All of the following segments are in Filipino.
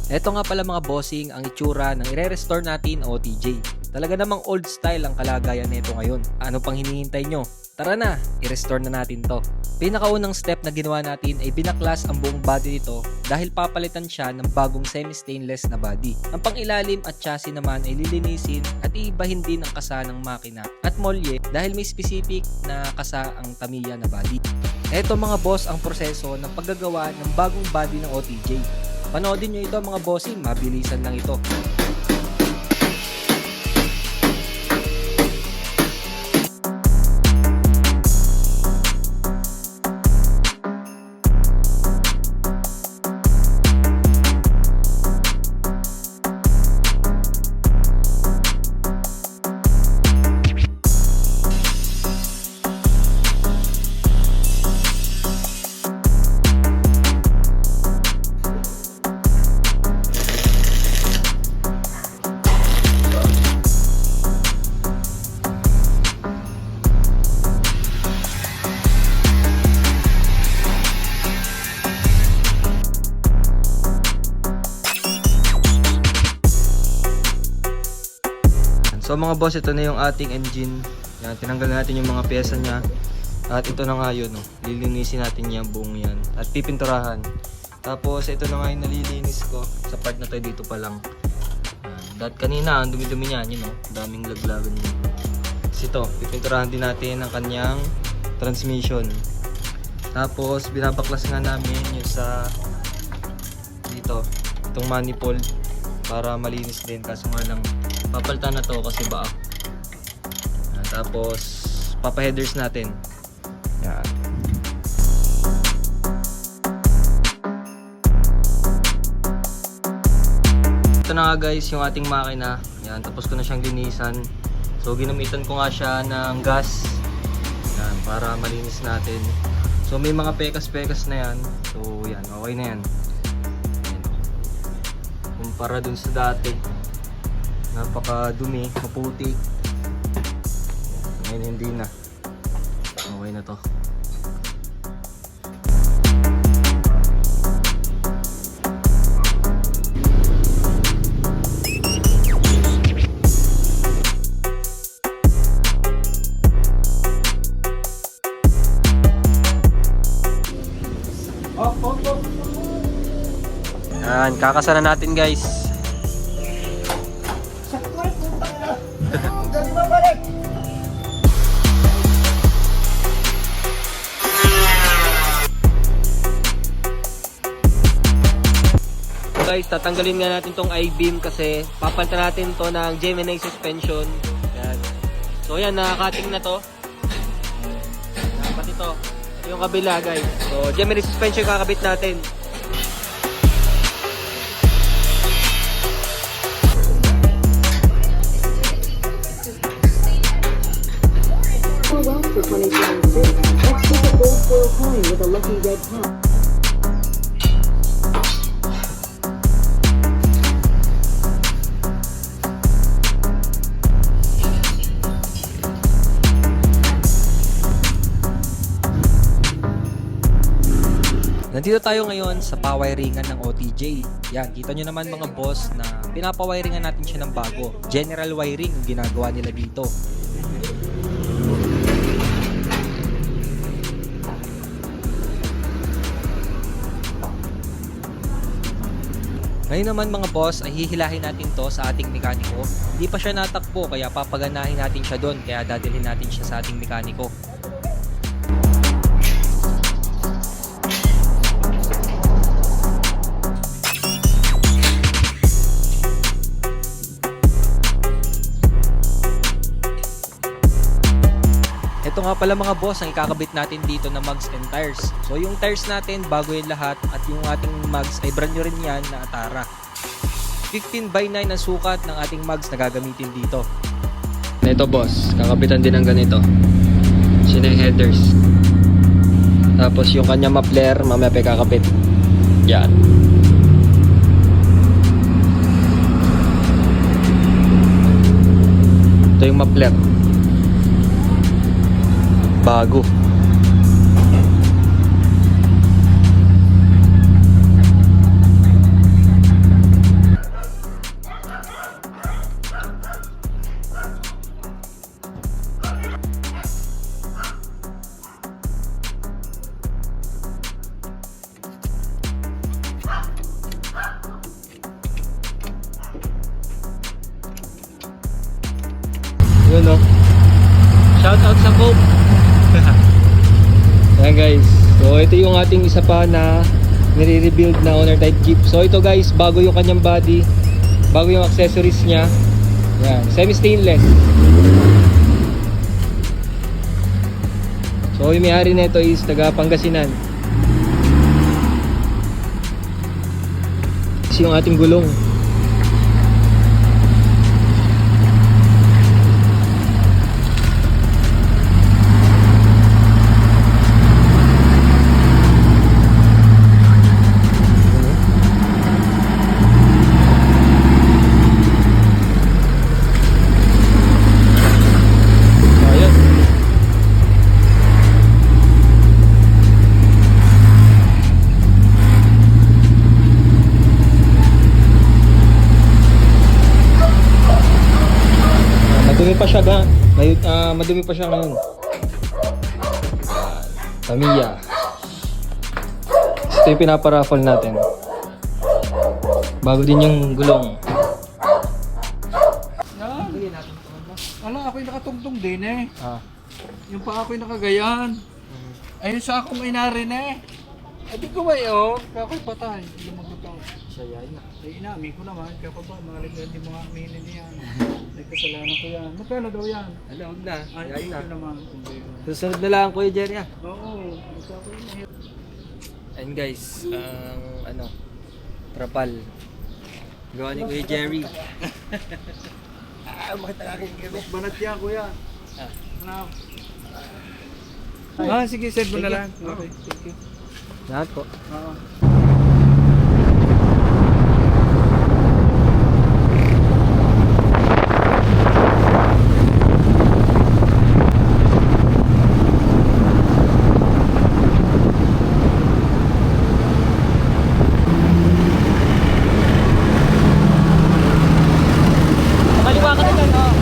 Eto nga pala mga bossing ang itsura ng ire-restore natin o TJ. Talaga namang old style ang kalagayan nito ngayon. Ano pang hinihintay nyo? Tara na, i-restore na natin to. Pinakaunang step na ginawa natin ay binaklas ang buong body nito dahil papalitan siya ng bagong semi-stainless na body. Ang pangilalim at chassis naman ay lilinisin at iibahin din ang kasa ng makina at molye dahil may specific na kasa ang Tamiya na body. Eto mga boss ang proseso ng paggagawa ng bagong body ng OTJ. Panoodin nyo ito mga bossing, mabilisan lang ito. So mga boss, ito na yung ating engine. Yan, tinanggal natin yung mga pyesa niya. At ito na nga yun, no? Lilinisin natin yung buong yan. At pipinturahan. Tapos ito na nga yung nalilinis ko. Sa part na to dito pa lang. Dahil kanina, ang dumi-dumi niya, yun, no? Daming laglagan niya. Tapos ito, pipinturahan din natin ang kanyang transmission. Tapos binabaklas nga namin yung sa dito, itong manifold para malinis din. Kaso nga lang, papalitan na to kasi baak. Tapos papa-headers natin. Yan. Ito na nga guys yung ating makina. Yan, tapos ko na siyang linisan. So ginamitan ko nga siya ng gas. Yan, para malinis natin. So may mga pekas-pekas na yan. So yan, okay na yan. Kumpara dun sa dati, napakadumi, maputi. Ngayon hindi na. Okay na to. Yan, kakasana natin guys. Guys, tatanggalin nga natin tong I-beam kasi papalitan natin to ng Gemini suspension. Yan. So yan, nakakating na to. Pati to. Ito yung kabila guys. So Gemini suspension kakabit natin. Well for 2026. Let's keep a gold foil coin with a lucky red top. Nandito tayo ngayon sa pawiringan ng OTJ. Yan, kita nyo naman mga boss na pinapawiringan natin siya ng bago. General wiring yung ginagawa nila dito. Ngayon naman mga boss ay hihilahin natin to sa ating mekaniko. Hindi pa siya natakbo kaya papaganahin natin siya doon, kaya dadalhin natin siya sa ating mekaniko. Ito nga pala mga boss ang ikakabit natin dito na mugs and tires. So yung tires natin bago yung lahat at yung ating mugs ay brand new rin yan na Atara. 15x9 ang sukat ng ating mugs na gagamitin dito. Ito boss, kakabitan din ng ganito. Sino yung headers. Tapos yung kanya muffler, mamaya pa kakabit. Yan. Ito yung muffler. Bago. Yun no. Shout out sa Pope. Ayan guys. So ito yung ating isa pa na nire-rebuild na owner type Jeep. So ito guys, bago yung kanyang body, bago yung accessories niya. Yan, semi-stainless. So yung may-ari na ito is taga Pangasinan. Ito yung ating gulong. Madumi pa siya ga. Madumi pa siya ngayon. Tamiya. Ito yung pinaparaffle natin. Bago din yung gulong. Yan. Ala, ako'y nakatungtong din eh. Ah. Yung pa ako'y nakagayan. Ayun sa akong inarin eh. Ay di ko ba yun? Ako'y patay. Hindi magkataw. Siya yan. Ay inamin ko naman. Kaya pa ba, maligyan din mga aminin niyan. Ay kasalanan ko yan. Magkano daw yan? Ala, huwag na. Ay, Yan na. ko naman. Hindi. Susunod na lang Kuya Jerry ah. Oo. Basta ako yun. Ayun guys, ang trapal. Gawa ni Kuya Jerry. Bakit nakakin kami? Banat yan kuya. Ah. Ano? Sige, send mo na lang. Okay, thank you. Lahat po. Oo. Kaliwa ka na dyan, oh.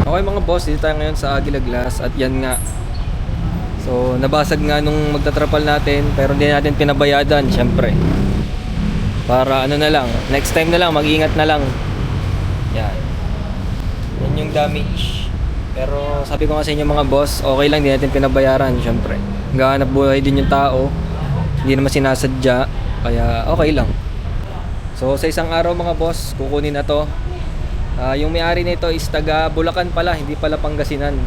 Okay mga boss, dito tayo ngayon sa Aguila Glass at yan nga. So nabasag nga nung magtatrapal natin pero hindi natin pinabayadan syempre. Para ano na lang, next time na lang, mag-ingat na lang. Yan. Yan yung damage. Pero sabi ko nga sa inyo mga boss, okay lang, hindi natin pinabayaran syempre. Gahanap buhay din yung tao. Hindi naman sinasadya, kaya okay lang. So sa isang araw mga boss, kukunin na to. Yung may-ari nito is taga Bulacan pala, hindi pala Pangasinan.